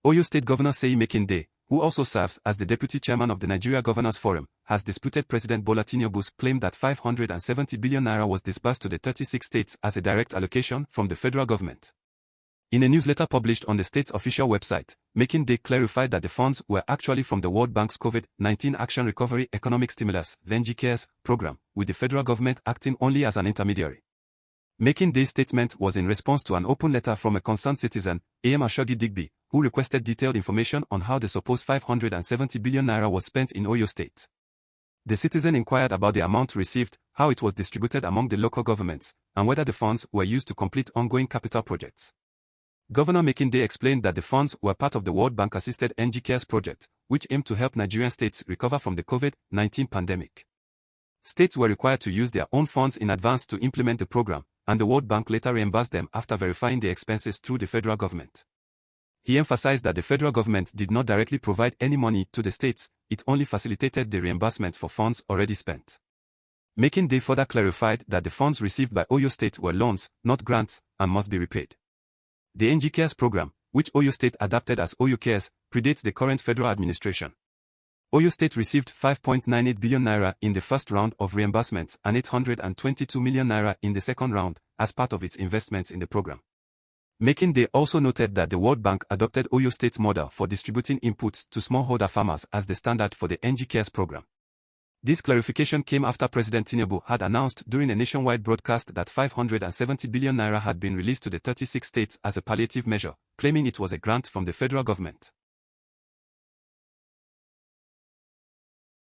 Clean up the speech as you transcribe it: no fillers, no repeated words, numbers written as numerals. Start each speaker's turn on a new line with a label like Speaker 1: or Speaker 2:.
Speaker 1: Oyo State Governor Seyi Makinde, who also serves as the deputy chairman of the Nigeria Governors Forum, has disputed President Bola Tinubu's claim that 570 billion naira was disbursed to the 36 states as a direct allocation from the federal government. In a newsletter published on the state's official website, Makinde clarified that the funds were actually from the World Bank's COVID-19 Action Recovery Economic Stimulus (N570bn) program, with the federal government acting only as an intermediary. Makinde's statement was in response to an open letter from a concerned citizen, A.M. Ashogi Digby, who requested detailed information on how the supposed 570 billion naira was spent in Oyo State. The citizen inquired about the amount received, how it was distributed among the local governments, and whether the funds were used to complete ongoing capital projects. Governor Makinde explained that the funds were part of the World Bank-assisted N570bn project, which aimed to help Nigerian states recover from the COVID-19 pandemic. States were required to use their own funds in advance to implement the program, and the World Bank later reimbursed them after verifying the expenses through the federal government. He emphasized that the federal government did not directly provide any money to the states, it only facilitated the reimbursement for funds already spent. Makinde further clarified that the funds received by Oyo State were loans, not grants, and must be repaid. The N570bn program, which Oyo State adopted as Oyo-CARES, predates the current federal administration. Oyo State received 5.98 billion naira in the first round of reimbursements and 822 million naira in the second round, as part of its investments in the program. Makinde also noted that the World Bank adopted Oyo State's model for distributing inputs to smallholder farmers as the standard for the N570bn program. This clarification came after President Tinubu had announced during a nationwide broadcast that 570 billion naira had been released to the 36 states as a palliative measure, claiming it was a grant from the federal government.